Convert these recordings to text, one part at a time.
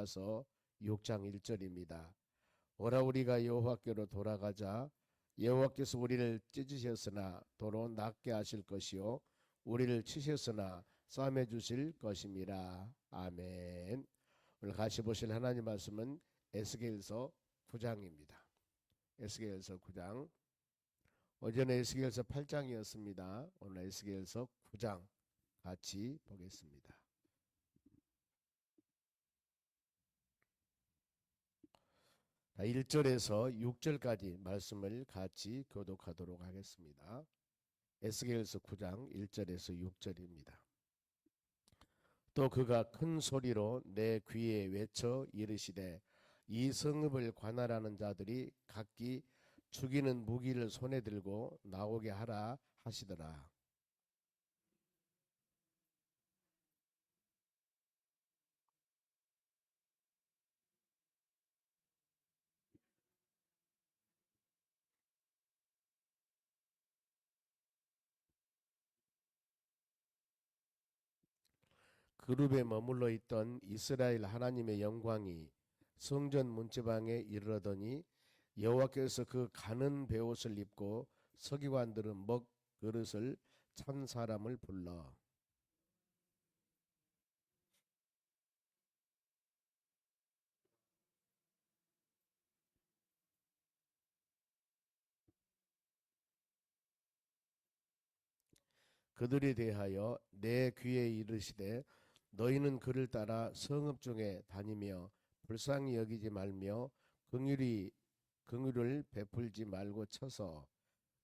이사야서 6장 1절입니다. 오라 우리가 여호와께로 돌아가자. 여호와께서 우리를 찢으셨으나 도로 낫게 하실 것이요 우리를 치셨으나 싸매 주실 것임이라. 아멘. 오늘 같이 보실 하나님 말씀은 에스겔서 9장입니다. 에스겔서 9장. 어제는 에스겔서 8장이었습니다. 오늘 에스겔서 9장 같이 보겠습니다. 자, 1절에서 6절까지 말씀을 같이 교독하도록 하겠습니다. 에스겔서 9장 1절에서 6절입니다. 또 그가 큰 소리로 내 귀에 외쳐 이르시되 이 성읍을 관할하는 자들이 각기 죽이는 무기를 손에 들고 나오게 하라 하시더라. 그룹에 머물러 있던 이스라엘 하나님의 영광이 성전 문지방에 이르러더니 여호와께서 그 가는 베옷을 입고 서기관들은 먹 그릇을 찬 사람을 불러 그들에 대하여 내 귀에 이르시되 너희는 그를 따라 성읍 중에 다니며 불쌍히 여기지 말며 긍휼을 베풀지 말고 쳐서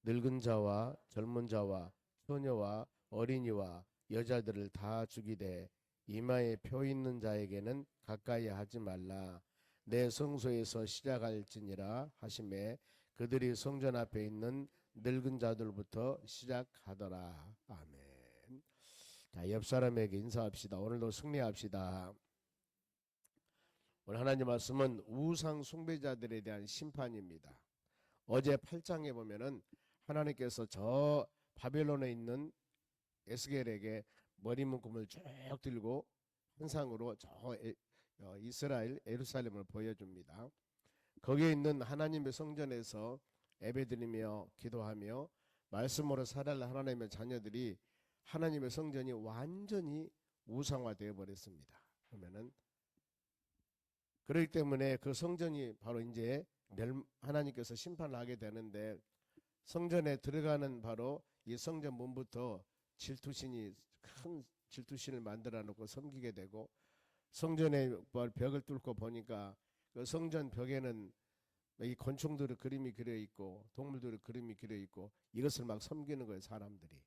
늙은 자와 젊은 자와 처녀와 어린이와 여자들을 다 죽이되 이마에 표 있는 자에게는 가까이 하지 말라. 내 성소에서 시작할지니라 하시매 그들이 성전 앞에 있는 늙은 자들부터 시작하더라. 아멘. 자, 옆 사람에게 인사합시다. 오늘도 승리합시다. 오늘 하나님 말씀은 우상 숭배자들에 대한 심판입니다. 어제 8장에 보면은 하나님께서 저 바벨론에 있는 에스겔에게 머리 묶음을 쭉 들고 환상으로 이스라엘 예루살렘을 보여줍니다. 거기에 있는 하나님의 성전에서 예배드리며 기도하며 말씀으로 살아갈 하나님의 자녀들이 하나님의 성전이 완전히 우상화되어 버렸습니다. 그러면은 그렇기 때문에 그 성전이 바로 이제 하나님께서 심판을 하게 되는데 성전에 들어가는 바로 이 성전 문부터 질투신이 큰 질투신을 만들어 놓고 섬기게 되고 성전의 벽을 뚫고 보니까 그 성전 벽에는 이 곤충들의 그림이 그려 있고 동물들의 그림이 그려 있고 이것을 막 섬기는 거예요, 사람들이.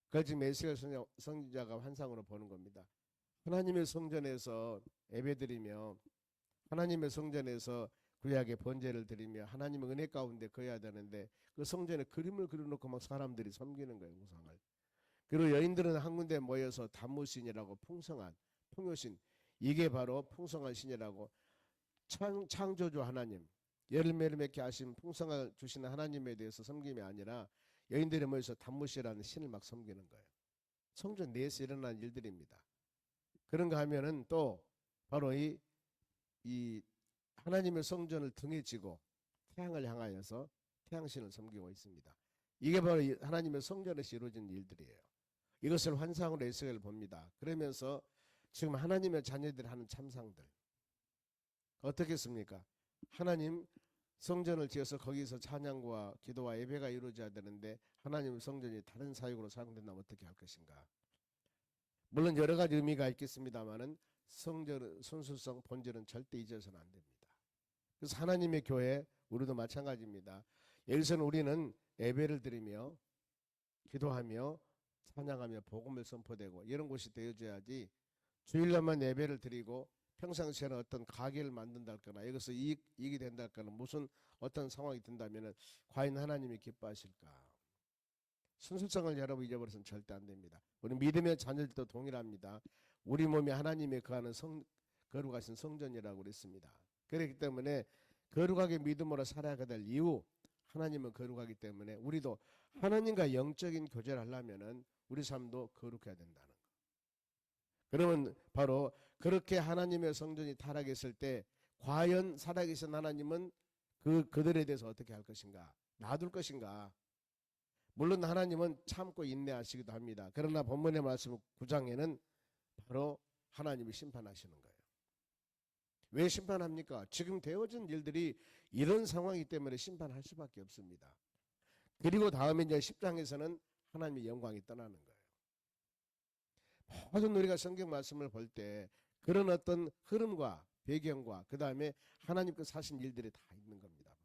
그걸 지금 에스겔 선지자가 환상으로 보는 겁니다. 하나님의 성전에서 예배드리며 하나님의 성전에서 구약의 번제를 드리며 하나님의 은혜 가운데 거해야 되는데 그 성전에 그림을 그려놓고 막 사람들이 섬기는 거예요, 우상을. 그리고 여인들은 한 군데 모여서 단무신이라고 풍성한 풍요신, 이게 바로 풍성한 신이라고 창조주 하나님, 열매를 맺게 하신 풍성을 주시는 하나님에 대해서 섬김이 아니라 여인들이 모여서 단무시라는 신을 막 섬기는 거예요. 성전 내에서 일어난 일들입니다. 그런가 하면은 또 바로 이 하나님의 성전을 등에 지고 태양을 향하여서 태양신을 섬기고 있습니다. 이게 바로 하나님의 성전에서 이루어진 일들이에요. 이것을 환상으로 에스겔을 봅니다. 그러면서 지금 하나님의 자녀들이 하는 참상들 어떻겠습니까? 하나님 성전을 지어서 거기서 찬양과 기도와 예배가 이루어져야 되는데 하나님의 성전이 다른 사역으로 사용된다면 어떻게 할 것인가? 물론 여러 가지 의미가 있겠습니다만은 성전은 순수성 본질은 절대 잊어서는 안 됩니다. 그래서 하나님의 교회 우리도 마찬가지입니다. 여기서는 우리는 예배를 드리며 기도하며 찬양하며 복음을 선포되고 이런 곳이 되어줘야지 주일날만 예배를 드리고 평상시에는 어떤 가게를 만든다 할거나 이것을 이익이 된다 할거나 무슨 어떤 상황이 된다면 과연 하나님이 기뻐하실까? 순수성을 여러분 잊어버려서는 절대 안 됩니다. 우리 믿음의 자녀들도 동일합니다. 우리 몸이 하나님의 거하는 거룩하신 성전이라고 그랬습니다. 그렇기 때문에 거룩하게 믿음으로 살아야 될 이유, 하나님은 거룩하기 때문에 우리도 하나님과 영적인 교제를 하려면은 우리 삶도 거룩해야 된다는 거. 그러면 바로 그렇게 하나님의 성전이 타락했을 때 과연 살아계신 하나님은 그들에 대해서 어떻게 할 것인가? 놔둘 것인가? 물론 하나님은 참고 인내하시기도 합니다. 그러나 본문의 말씀 9장에는 바로 하나님이 심판하시는 거예요. 왜 심판합니까? 지금 되어진 일들이 이런 상황이기 때문에 심판할 수밖에 없습니다. 그리고 다음에 이제 10장에서는 하나님의 영광이 떠나는 거예요. 모든 우리가 성경 말씀을 볼 때 그런 어떤 흐름과 배경과 그 다음에 하나님께서 하신 일들이 다 있는 겁니다.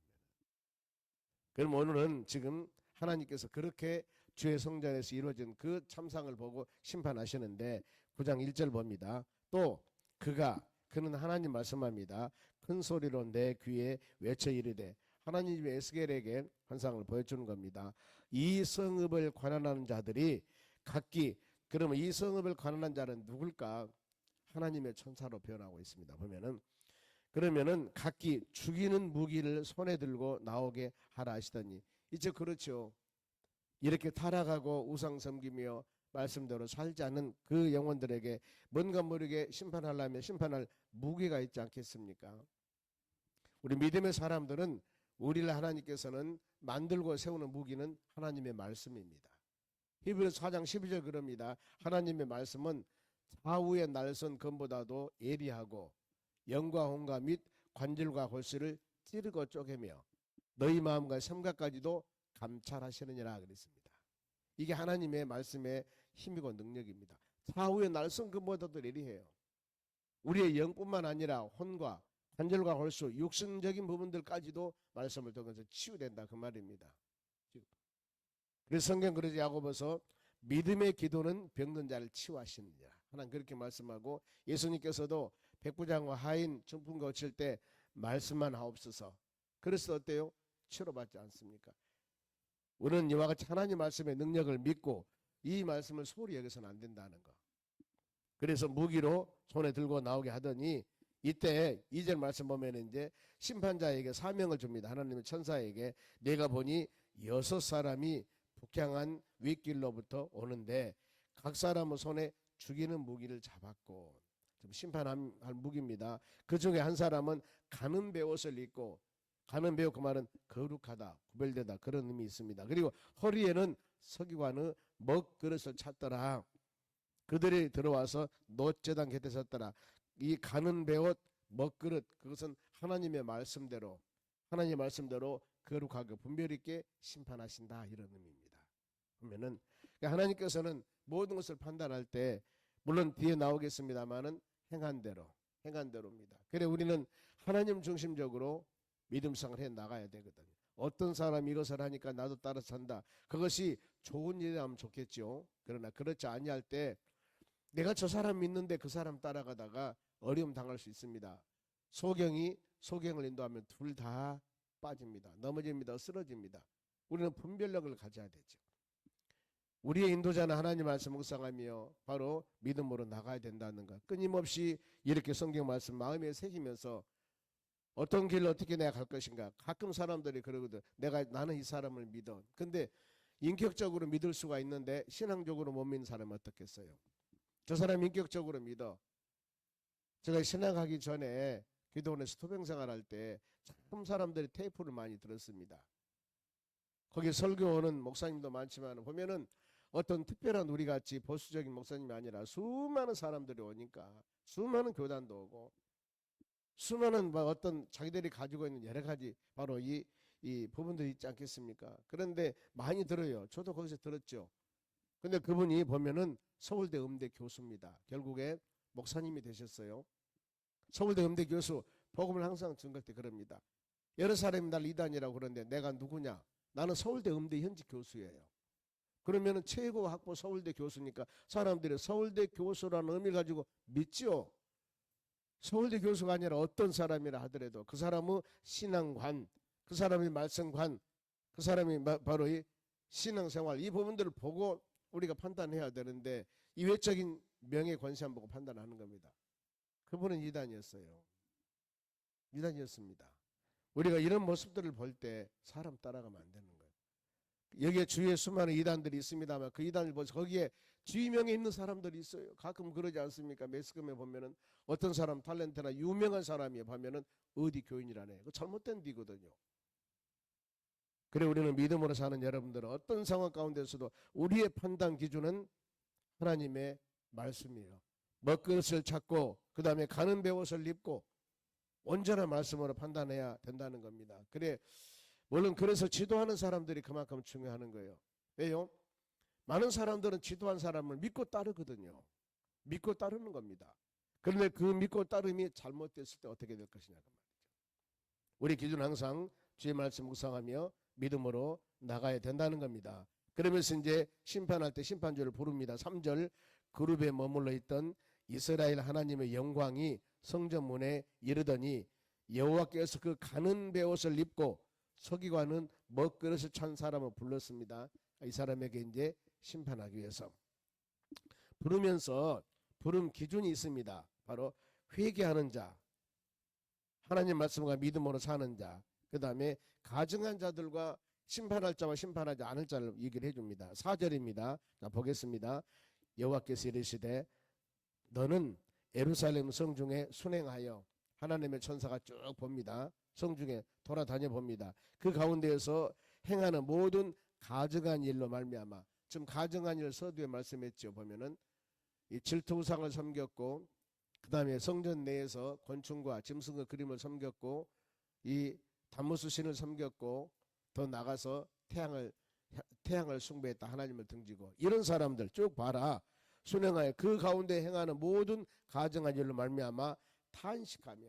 그럼 오늘은 지금 하나님께서 그렇게 주의 성전에서 이루어진 그 참상을 보고 심판하시는데 9장 1절 봅니다. 또 그는 하나님 말씀합니다. 큰 소리로 내 귀에 외쳐 이르되 하나님이 에스겔에게 환상을 보여주는 겁니다. 이 성읍을 관할하는 자들이 각기 그러면 이 성읍을 관할하는 자는 누굴까? 하나님의 천사로 표현하고 있습니다. 그러면은 각기 죽이는 무기를 손에 들고 나오게 하라 하시더니 이제 그렇죠. 이렇게 타락하고 우상 섬기며 말씀대로 살지 않는 그 영혼들에게 뭔가 모르게 심판하려면 심판할 무기가 있지 않겠습니까? 우리 믿음의 사람들은 우리를 하나님께서는 만들고 세우는 무기는 하나님의 말씀입니다. 히브리서 4장 12절 그럽니다. 하나님의 말씀은 좌우의 날선 검보다도 예리하고 영과 혼과 및 관절과 골수를 찌르고 쪼개며 너희 마음과 생각까지도 감찰하시느니라 그랬습니다. 이게 하나님의 말씀의 힘이고 능력입니다. 좌우의 날선 검보다도 예리해요. 우리의 영뿐만 아니라 혼과 관절과 골수 육신적인 부분들까지도 말씀을 통해서 치유된다 그 말입니다. 그래서 성경 그러지 야고보서 믿음의 기도는 병든 자를 치유하시느니라. 하나님 그렇게 말씀하고 예수님께서도 백부장과 하인 중풍 고칠 때 말씀만 하옵소서. 그래서 어때요? 치료받지 않습니까? 우리는 이와 같이 하나님 말씀의 능력을 믿고 이 말씀을 소홀히 여기서는 안 된다는 거. 그래서 무기로 손에 들고 나오게 하더니 이때 2절 말씀 보면 이제 심판자에게 사명을 줍니다. 하나님의 천사에게 내가 보니 6사람이 북향한 윗길로부터 오는데 각 사람의 손에 죽이는 무기를 잡았고 심판할 무기입니다. 그 중에 한 사람은 가는 베옷을 입고 가는 베옷 그 말은 거룩하다 구별되다 그런 의미 있습니다. 그리고 허리에는 서기관의 먹그릇을 찼더라. 그들이 들어와서 놋제단 곁에 섰더라. 이 가는 베옷 먹그릇 그것은 하나님의 말씀대로 거룩하게 분별 있게 심판하신다 이런 의미입니다. 그러면은 하나님께서는 모든 것을 판단할 때 물론 뒤에 나오겠습니다만은 행한 대로입니다. 그래 우리는 하나님 중심적으로 믿음생활 해 나가야 되거든요. 어떤 사람이 이것을 하니까 나도 따라 산다. 그것이 좋은 일이라면 좋겠죠. 그러나 그렇지 아니할 때 내가 저 사람 믿는데 그 사람 따라가다가 어려움 당할 수 있습니다. 소경을 인도하면 둘 다 빠집니다. 넘어집니다. 쓰러집니다. 우리는 분별력을 가져야 되죠. 우리의 인도자는 하나님 말씀 묵상하며 바로 믿음으로 나가야 된다는 것. 끊임없이 이렇게 성경 말씀 마음에 새기면서 어떤 길을 어떻게 내가 갈 것인가. 가끔 사람들이 그러거든. 나는 이 사람을 믿어. 근데 인격적으로 믿을 수가 있는데 신앙적으로 못 믿는 사람은 어떻겠어요? 저 사람 인격적으로 믿어. 제가 신앙하기 전에 기도원에서 토병생활할 때 참 사람들이 테이프를 많이 들었습니다. 거기 설교하는 목사님도 많지만 보면은 어떤 특별한 우리같이 보수적인 목사님이 아니라 수많은 사람들이 오니까 수많은 교단도 오고 수많은 어떤 자기들이 가지고 있는 여러 가지 바로 이 부분들이 있지 않겠습니까? 그런데 많이 들어요. 저도 거기서 들었죠. 근데 그분이 보면은 서울대 음대 교수입니다. 결국에 목사님이 되셨어요. 서울대 음대 교수 복음을 항상 증거할 때 그럽니다. 여러 사람이 날 이단이라고 그러는데 내가 누구냐? 나는 서울대 음대 현직 교수예요. 그러면은 최고 학부 서울대 교수니까 사람들이 서울대 교수라는 의미를 가지고 믿죠. 서울대 교수가 아니라 어떤 사람이라 하더라도 그 사람의 신앙관, 그 사람의 말씀관, 그 사람이 바로 이 신앙생활 이 부분들을 보고 우리가 판단해야 되는데 이 외적인 명예 권세만 보고 판단하는 겁니다. 그분은 이단이었어요. 이단이었습니다. 우리가 이런 모습들을 볼 때 사람 따라가면 안 되는 거예요. 여기에 주위에 수많은 이단들이 있습니다만 그 이단을 보서 거기에 지위명에 있는 사람들이 있어요. 가끔 그러지 않습니까? 매스컴에 보면은 어떤 사람 탤런트나 유명한 사람이 보면은 어디 교인이라네. 그 잘못된 뒤거든요. 그래 우리는 믿음으로 사는 여러분들은 어떤 상황 가운데서도 우리의 판단 기준은 하나님의 말씀이에요. 먹그릇을 찾고 그 다음에 가는 배옷을 입고 온전한 말씀으로 판단해야 된다는 겁니다. 그래 물론 그래서 지도하는 사람들이 그만큼 중요한 거예요. 왜요? 많은 사람들은 지도한 사람을 믿고 따르거든요. 믿고 따르는 겁니다. 그런데 그 믿고 따름이 잘못됐을 때 어떻게 될 것이냐 그 말이죠. 우리 기준 항상 주의 말씀 묵상하며 믿음으로 나가야 된다는 겁니다. 그러면서 이제 심판할 때 심판주를 부릅니다. 3절 그룹에 머물러 있던 이스라엘 하나님의 영광이 성전문에 이르더니 여호와께서 그 가는 베옷을 입고 서기관은 먹그릇을 찬 사람을 불렀습니다. 이 사람에게 이제 심판하기 위해서 부르면서 부름 기준이 있습니다. 바로 회개하는 자, 하나님 말씀과 믿음으로 사는 자, 그 다음에 가증한 자들과 심판할 자와 심판하지 않을 자를 얘기를 해줍니다. 4절입니다. 자, 보겠습니다. 여호와께서 이르시되 너는 예루살렘 성중에 순행하여 하나님의 천사가 쭉 봅니다. 성중에 돌아다녀 봅니다. 그 가운데에서 행하는 모든 가증한 일로 말미암아 지금 가증한 일 서두에 말씀했죠. 보면은 이 질투우상을 섬겼고 그 다음에 성전 내에서 곤충과 짐승의 그림을 섬겼고 이 단무스 신을 섬겼고 더 나가서 태양을 숭배했다. 하나님을 등지고 이런 사람들 쭉 봐라. 순행하여 그 가운데 행하는 모든 가증한 일로 말미암아 탄식하며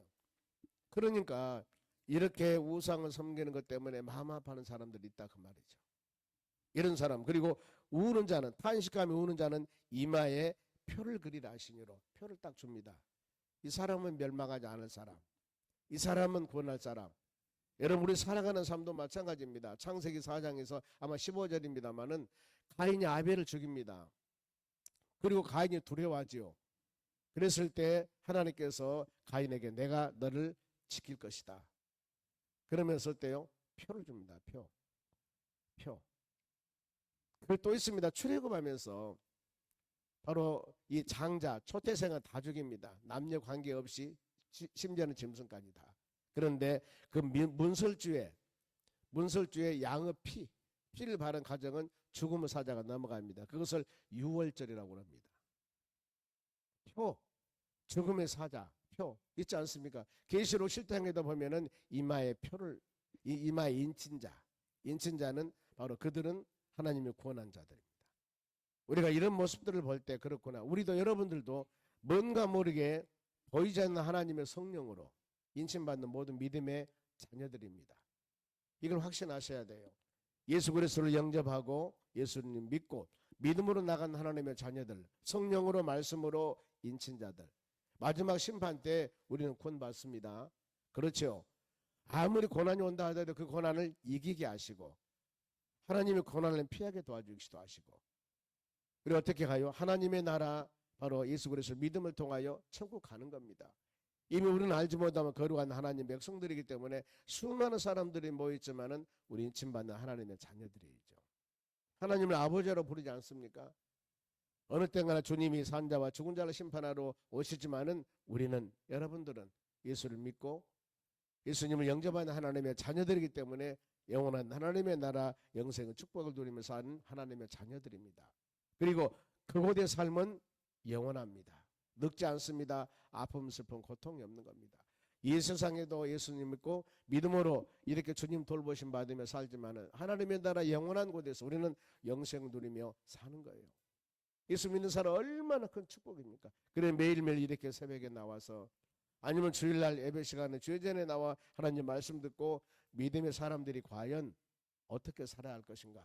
그러니까 이렇게 우상을 섬기는 것 때문에 마음 아파하는 사람들이 있다 그 말이죠. 이런 사람 그리고 우는 자는 탄식하며 우는 자는 이마에 표를 그리라 하시니로 표를 딱 줍니다. 이 사람은 멸망하지 않을 사람, 이 사람은 구원할 사람. 여러분 우리 살아가는 삶도 마찬가지입니다. 창세기 4장에서 아마 15절입니다마는 가인이 아벨을 죽입니다. 그리고 가인이 두려워하지요. 그랬을 때 하나님께서 가인에게 내가 너를 지킬 것이다. 그러면서 때요 표를 줍니다. 표. 그리고 또 있습니다. 출애굽하면서 바로 이 장자 초태생은 다 죽입니다. 남녀 관계없이 심지어는 짐승까지 다. 그런데 그 문설주에 양의 피를 바른 가정은 죽음의 사자가 넘어갑니다. 그것을 유월절이라고 합니다. 표, 죽음의 사자, 표 있지 않습니까? 계시록 실타행에도 보면은 이마에 인친자는 바로 그들은 하나님의 구원한 자들입니다. 우리가 이런 모습들을 볼 때 그렇구나. 우리도 여러분들도 뭔가 모르게 보이지 않는 하나님의 성령으로 인침받는 모든 믿음의 자녀들입니다. 이걸 확신하셔야 돼요. 예수 그리스도를 영접하고 예수님 믿고 믿음으로 나간 하나님의 자녀들, 성령으로 말씀으로 인친자들. 마지막 심판 때 우리는 구원받습니다. 그렇죠. 아무리 고난이 온다 하더라도 그 고난을 이기게 하시고 하나님의 고난을 피하게 도와주시기도 하시고 그리고 어떻게 가요? 하나님의 나라 바로 예수 그리스도 믿음을 통하여 천국 가는 겁니다. 이미 우리는 알지 못하면 거룩한 하나님 백성들이기 때문에 수많은 사람들이 모였지만은 우리 인침받는 하나님의 자녀들이죠. 하나님을 아버지로 부르지 않습니까? 어느 때가나 주님이 산자와 죽은 자를 심판하러 오시지만은 우리는 여러분들은 예수를 믿고 예수님을 영접하는 하나님의 자녀들이기 때문에 영원한 하나님의 나라 영생의 축복을 누리며 사는 하나님의 자녀들입니다. 그리고 그곳의 삶은 영원합니다. 늙지 않습니다. 아픔, 슬픔, 고통이 없는 겁니다. 이 세상에도 예수님 믿고 믿음으로 이렇게 주님 돌보심 받으며 살지만은 하나님의 나라 영원한 곳에서 우리는 영생 누리며 사는 거예요. 예수 믿는 사람 얼마나 큰 축복입니까? 그래 매일매일 이렇게 새벽에 나와서 아니면 주일날 예배 시간에 주일전에 나와 하나님 말씀 듣고 믿음의 사람들이 과연 어떻게 살아야 할 것인가?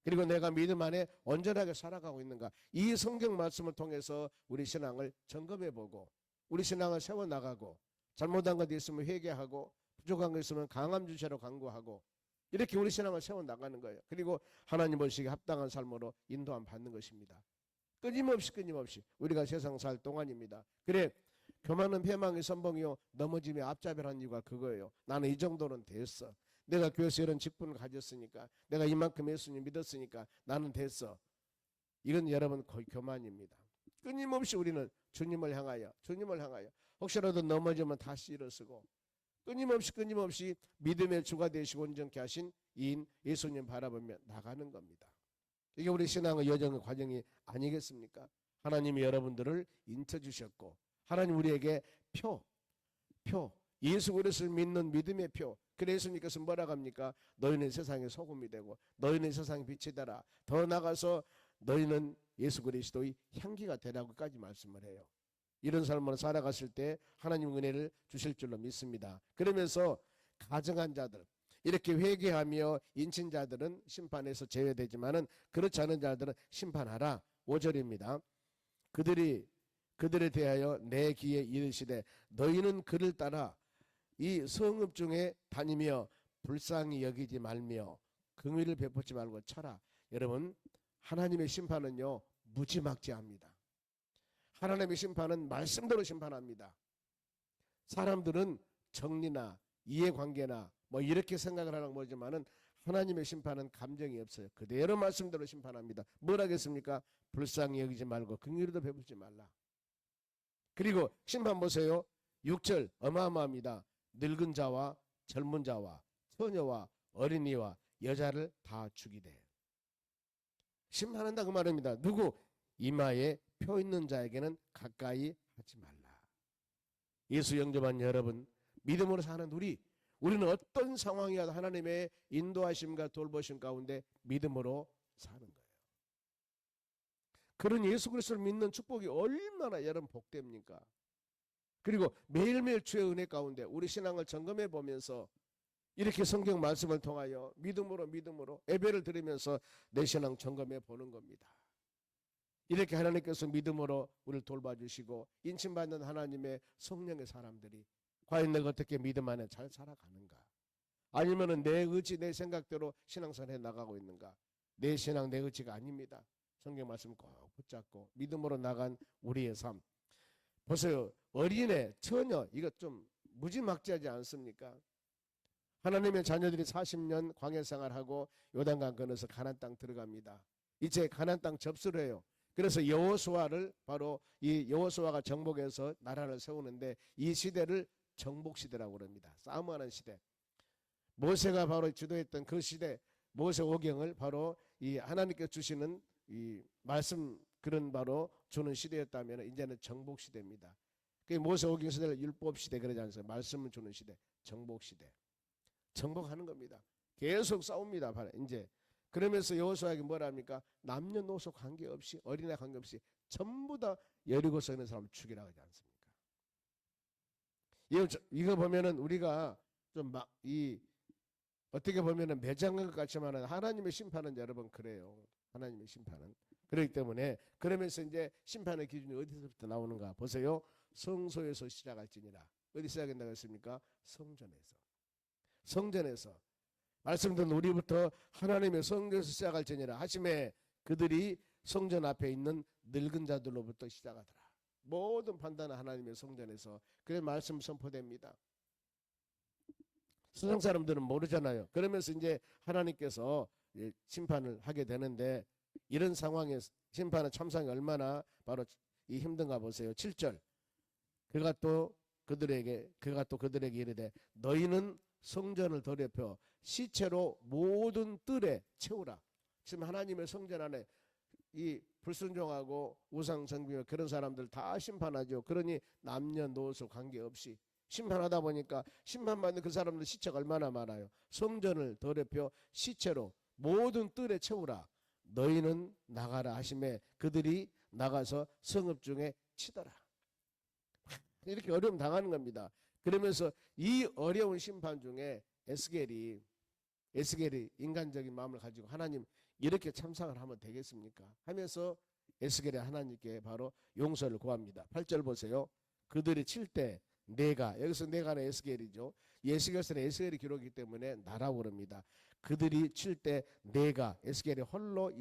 그리고 내가 믿음 안에 온전하게 살아가고 있는가? 이 성경 말씀을 통해서 우리 신앙을 점검해보고 우리 신앙을 세워나가고 잘못한 것 있으면 회개하고 부족한 것 있으면 강함 주시라고 간구하고 이렇게 우리 신앙을 세워나가는 거예요. 그리고 하나님 보시기에 합당한 삶으로 인도함 받는 것입니다. 끊임없이 우리가 세상 살 동안입니다. 그래 교만은 패망의 선봉이요 넘어짐의 앞잡이라는 이유가 그거예요. 나는 이 정도는 됐어. 내가 교회에서 이런 직분을 가졌으니까 내가 이만큼 예수님 믿었으니까 나는 됐어. 이건 여러분 교만입니다. 끊임없이 우리는 주님을 향하여 혹시라도 넘어지면 다시 일어서고 끊임없이 믿음의 주가 되시고 온전케 하신 이인 예수님 바라보며 나가는 겁니다. 이게 우리 신앙의 여정의 과정이 아니겠습니까? 하나님이 여러분들을 인쳐주셨고 하나님 우리에게 표 예수 그리스도를 믿는 믿음의 표. 그래서 예수님께서 뭐라고 합니까? 너희는 세상의 소금이 되고 너희는 세상의 빛이 되라. 더 나가서 너희는 예수 그리스도의 향기가 되라고까지 말씀을 해요. 이런 삶으로 살아갔을 때 하나님 은혜를 주실 줄로 믿습니다. 그러면서 가정한 자들, 이렇게 회개하며 인친 자들은 심판에서 제외되지만은 그렇지 않은 자들은 심판하라. 5절입니다. 그들에 대하여 내 귀에 이르시되 너희는 그를 따라 이 성읍 중에 다니며 불쌍히 여기지 말며 긍휼을 베푸지 말고 쳐라. 여러분, 하나님의 심판은요 무지막지합니다. 하나님의 심판은 말씀대로 심판합니다. 사람들은 정리나 이해관계나 뭐 이렇게 생각을 하는 거지만은 하나님의 심판은 감정이 없어요. 그대로 말씀대로 심판합니다. 뭘 하겠습니까? 불쌍히 여기지 말고 긍휼도 베풀지 말라. 그리고 심판 보세요. 6절 어마어마합니다. 늙은 자와 젊은 자와 처녀와 어린이와 여자를 다 죽이되. 심판한다 그 말입니다. 누구? 이마에 표 있는 자에게는 가까이 하지 말라. 예수 영접한 여러분, 믿음으로 사는 우리는 어떤 상황이어도 하나님의 인도하심과 돌보심 가운데 믿음으로 사는 거예요. 그런 예수 그리스도를 믿는 축복이 얼마나 여러분 복됩니까? 그리고 매일매일 주의 은혜 가운데 우리 신앙을 점검해 보면서 이렇게 성경 말씀을 통하여 믿음으로 예배를 드리면서 내 신앙 점검해 보는 겁니다. 이렇게 하나님께서 믿음으로 우리를 돌봐주시고 인침받는 하나님의 성령의 사람들이 과연 내가 어떻게 믿음 안에 잘 살아가는가? 아니면은 내 의지 내 생각대로 신앙생활 해 나가고 있는가? 내 신앙 내 의지가 아닙니다. 성경 말씀 꼭 붙잡고 믿음으로 나간 우리의 삶. 보세요. 어린애, 처녀 이거 좀 무지막지하지 않습니까? 하나님의 자녀들이 40년 광야 생활하고 요단강 건너서 가나안 땅 들어갑니다. 이제 가나안 땅 접수를 해요. 그래서 여호수아를 바로 이 여호수아가 정복해서 나라를 세우는데 이 시대를 정복시대라고 그럽니다. 싸움하는 시대. 모세가 바로 주도했던 그 시대 모세오경을 바로 이 하나님께 주시는 이 말씀 그런 바로 주는 시대였다면 이제는 정복시대입니다. 그 모세오경 시대를 율법시대 그러지 않습니까? 말씀을 주는 시대 정복시대. 정복하는 겁니다. 계속 싸웁니다. 이제 그러면서 여호수아에게 뭐라 합니까? 남녀노소 관계없이 어린애 관계없이 전부 다 여리고서 있는 사람을 죽이라고 하지 않습니까? 이거 보면은 우리가 좀 막 어떻게 보면은 매장한 것 같지만 하나님의 심판은 여러분 그래요. 하나님의 심판은 그렇기 때문에 그러면서 이제 심판의 기준이 어디서부터 나오는가 보세요. 성소에서 시작할지니라. 어디 시작한다고 했습니까? 성전에서 말씀드린 우리부터 하나님의 성전에서 시작할지니라 하심에 그들이 성전 앞에 있는 늙은 자들로부터 시작하더라. 모든 판단은 하나님의 성전에서 그래 말씀 선포됩니다. 세상 사람들은 모르잖아요. 그러면서 이제 하나님께서 심판을 하게 되는데 이런 상황에 심판의 참상이 얼마나 바로 이 힘든가 보세요. 7절 그가 또 그들에게 이르되 너희는 성전을 더럽혀 시체로 모든 뜰에 채우라. 지금 하나님의 성전 안에 이 불순종하고 우상숭배 그런 사람들 다 심판하죠. 그러니 남녀노소 관계없이 심판하다 보니까 심판받는 그 사람들 시체가 얼마나 많아요. 성전을 더럽혀 시체로 모든 뜰에 채우라. 너희는 나가라 하심에 그들이 나가서 성읍 중에 치더라. 이렇게 어려움 당하는 겁니다. 그러면서 이 어려운 심판 중에 에스겔이 인간적인 마음을 가지고 하나님 이렇게 참상을 하면 되겠습니까? 하면서 에스겔이 하나님께 바로 용서를 구합니다. 8절 보세요. 그들이 칠 때 내가 여기서 내가는 에스겔이죠. 에스겔서는 에스겔이 기록이기 때문에 나라고 그럽니다. 그들이 칠 때 내가 에스겔이 홀로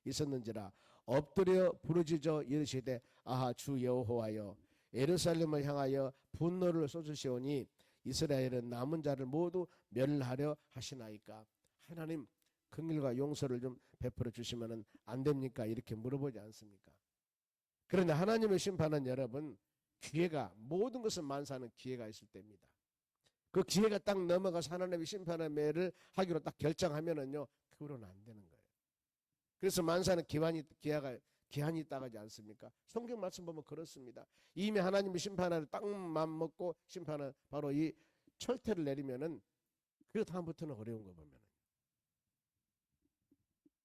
있었는지라 엎드려 부르짖어 이르시되 아하 주 여호와여 예루살렘을 향하여 분노를 쏟으시오니 이스라엘은 남은 자를 모두 멸하려 하시나이까. 하나님 긍휼과 용서를 좀 베풀어 주시면 안 됩니까? 이렇게 물어보지 않습니까? 그런데 하나님의 심판은 여러분 기회가 모든 것은 만사는 기회가 있을 때입니다. 그 기회가 딱 넘어가서 하나님의 심판의 매를 하기로 딱 결정하면은요 그거로는 안 되는 거예요. 그래서 만사는 기한이 있다고 하지 않습니까? 성경 말씀 보면 그렇습니다. 이미 하나님의 심판을 딱 맘먹고 심판을 바로 이 철퇴를 내리면은 그 다음부터는 어려운 거 보면.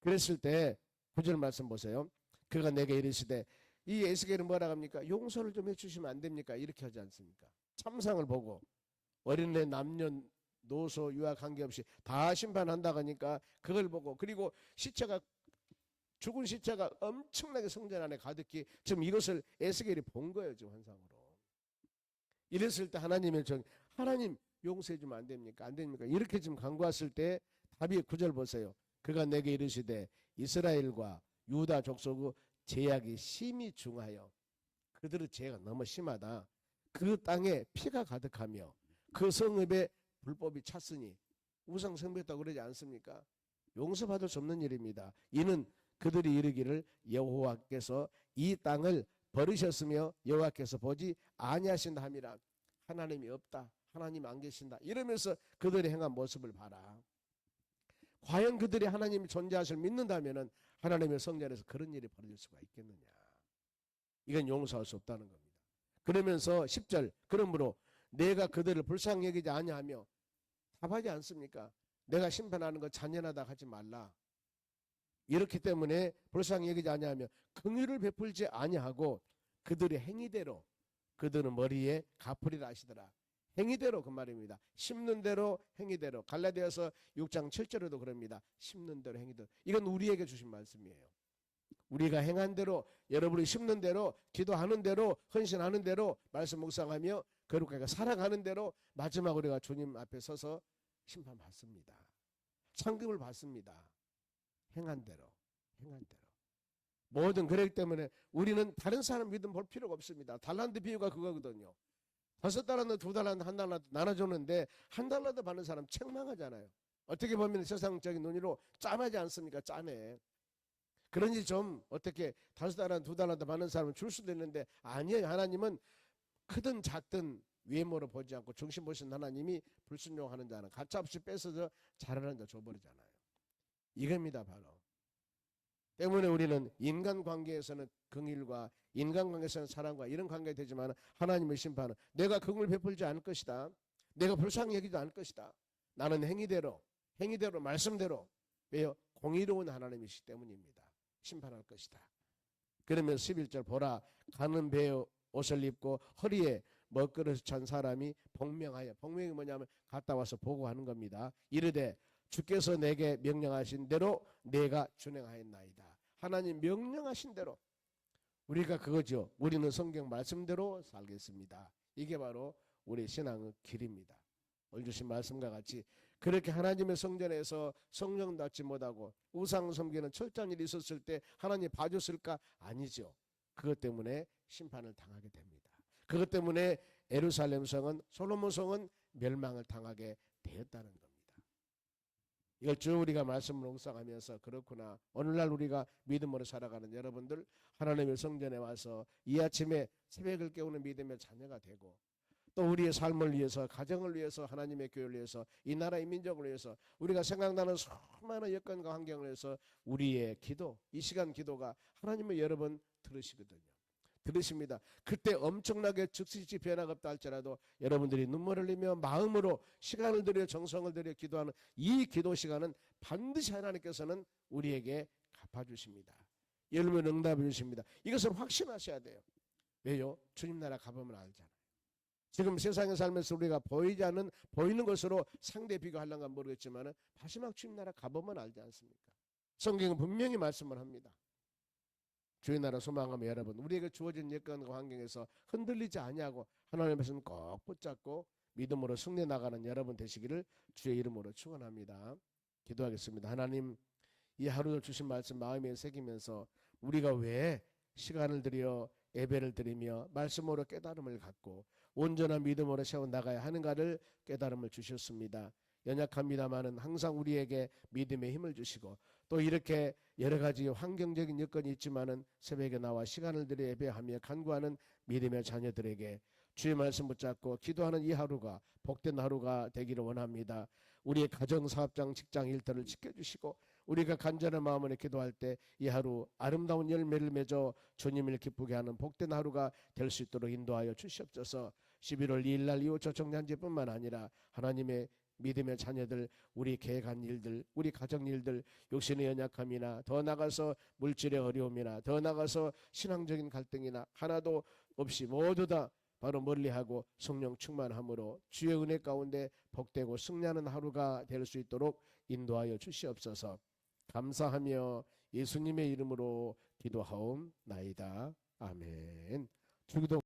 그랬을 때 9절 말씀 보세요. 그가 내게 이르시되 이 에스겔은 뭐라 합니까? 용서를 좀 해주시면 안 됩니까? 이렇게 하지 않습니까? 참상을 보고 어린애 남녀 노소 유아 관계없이 다 심판한다고 하니까 그걸 보고 그리고 시체가 죽은 시체가 엄청나게 성전 안에 가득히 지금 이것을 에스겔이 본 거예요. 지금 환상으로. 이랬을 때 하나님 용서해 주면 안 됩니까? 안 됩니까? 이렇게 지금 간구했을 때 답이 9절 보세요. 그가 내게 이르시되 이스라엘과 유다 족속의 죄악이 심히 중하여 그들의 죄가 너무 심하다. 그 땅에 피가 가득하며 그 성읍에 불법이 찼으니 우상 숭배했다고 그러지 않습니까? 용서받을 수 없는 일입니다. 이는 그들이 이르기를 여호와께서 이 땅을 버리셨으며 여호와께서 보지 아니하신다 함이라. 하나님이 없다. 하나님 안 계신다. 이러면서 그들이 행한 모습을 봐라. 과연 그들이 하나님이 존재하실 믿는다면 하나님의 성전에서 그런 일이 벌어질 수가 있겠느냐. 이건 용서할 수 없다는 겁니다. 그러면서 10절 그러므로 내가 그들을 불쌍히 여기지 아니하며 답하지 않습니까? 내가 심판하는 거 잔인하다 하지 말라. 이렇기 때문에 불쌍히 여기지 아니하며 긍휼을 베풀지 아니하고 그들의 행위대로 그들은 머리에 갚으리라 하시더라. 행위대로 그 말입니다. 심는 대로 행위대로. 갈라디아서 6장 7절에도 그럽니다. 심는 대로 행위대로. 이건 우리에게 주신 말씀이에요. 우리가 행한 대로 여러분이 심는 대로 기도하는 대로 헌신하는 대로 말씀 묵상하며 거룩하게 살아가는 대로 마지막 우리가 주님 앞에 서서 심판받습니다. 상급을 받습니다. 행한 대로. 모든 그렇기 때문에 우리는 다른 사람 믿음 볼 필요가 없습니다. 달란트 비유가 그거거든요. 5달란트, 2달란트, 1달란트 나눠주는데 1달란트 받는 사람 책망하잖아요. 어떻게 보면 세상적인 논의로 짠하지 않습니까? 짠해. 그러니 좀 어떻게 5달란트, 2달란트 받는 사람은 줄 수도 있는데 아니에요. 하나님은 크든 작든 외모로 보지 않고 중심 보신 하나님이 불순종하는 자는 가차없이 뺏어서 잘하는 자 줘버리잖아요. 이겁니다 바로. 때문에 우리는 인간관계에서는 긍휼과 인간관계에서는 사랑과 이런 관계가 되지만 하나님의 심판은 내가 긍휼을 베풀지 않을 것이다. 내가 불쌍히 여기지 않을 것이다. 나는 행위대로 말씀대로 왜요? 공의로운 하나님이시기 때문입니다. 심판할 것이다. 그러면 11절 보라 가는 배의 옷을 입고 허리에 먹그릇을 찬 사람이 복명하여 복명이 뭐냐면 갔다 와서 보고하는 겁니다. 이르되 주께서 내게 명령하신 대로 내가 준행하였나이다. 하나님 명령하신 대로 우리가 그거죠. 우리는 성경 말씀대로 살겠습니다. 이게 바로 우리 신앙의 길입니다. 오늘 주신 말씀과 같이 그렇게 하나님의 성전에서 성령 받지 못하고 우상 섬기는 철저한 일이 있었을 때 하나님 봐줬을까? 아니죠. 그것 때문에 심판을 당하게 됩니다. 그것 때문에 예루살렘 성은 솔로몬 성은 멸망을 당하게 되었다는 겁니다. 이걸 쭉 우리가 말씀을 묵상하면서 그렇구나. 오늘날 우리가 믿음으로 살아가는 여러분들 하나님의 성전에 와서 이 아침에 새벽을 깨우는 믿음의 자녀가 되고 또 우리의 삶을 위해서 가정을 위해서 하나님의 교회를 위해서 이 나라의 민족을 위해서 우리가 생각나는 수많은 여건과 환경을 위해서 우리의 기도 이 시간 기도가 하나님의 여러 번 들으십니다. 그때 엄청나게 즉시 변화가 없다 할지라도 여러분들이 눈물을 흘리며 마음으로 시간을 들여 정성을 들여 기도하는 이 기도 시간은 반드시 하나님께서는 우리에게 갚아주십니다. 열면 응답해 주십니다. 이것을 확신하셔야 돼요. 왜요? 주님 나라 가보면 알잖아요. 지금 세상에 살면서 우리가 보이지 않는 보이는 것으로 상대 비교하려는 건 모르겠지만 마지막 주님 나라 가보면 알지 않습니까? 성경은 분명히 말씀을 합니다. 주의 나라 소망하며 여러분 우리에게 주어진 여건과 환경에서 흔들리지 아니하고 하나님의 말씀 꼭 붙잡고 믿음으로 승리해 나가는 여러분 되시기를 주의 이름으로 축원합니다. 기도하겠습니다. 하나님 이 하루도 주신 말씀 마음에 새기면서 우리가 왜 시간을 들여 예배를 드리며 말씀으로 깨달음을 갖고 온전한 믿음으로 세워나가야 하는가를 깨달음을 주셨습니다. 연약합니다마는 항상 우리에게 믿음의 힘을 주시고 또 이렇게 여러 가지 환경적인 여건이 있지만은 새벽에 나와 시간을 들여 예배하며 간구하는 믿음의 자녀들에게 주의 말씀 붙잡고 기도하는 이 하루가 복된 하루가 되기를 원합니다. 우리의 가정, 사업장, 직장 일터를 지켜주시고 우리가 간절한 마음으로 기도할 때 이 하루 아름다운 열매를 맺어 주님을 기쁘게 하는 복된 하루가 될 수 있도록 인도하여 주시옵소서. 11월 2일 날 이후 초청잔치뿐만 아니라 하나님의 믿음의 자녀들, 우리 계획한 일들, 우리 가정 일들, 육신의 연약함이나 더 나가서 물질의 어려움이나 더 나가서 신앙적인 갈등이나 하나도 없이 모두 다 바로 멀리하고 성령 충만함으로 주의 은혜 가운데 복되고 승리하는 하루가 될 수 있도록 인도하여 주시옵소서. 감사하며 예수님의 이름으로 기도하옵나이다. 아멘. 주기도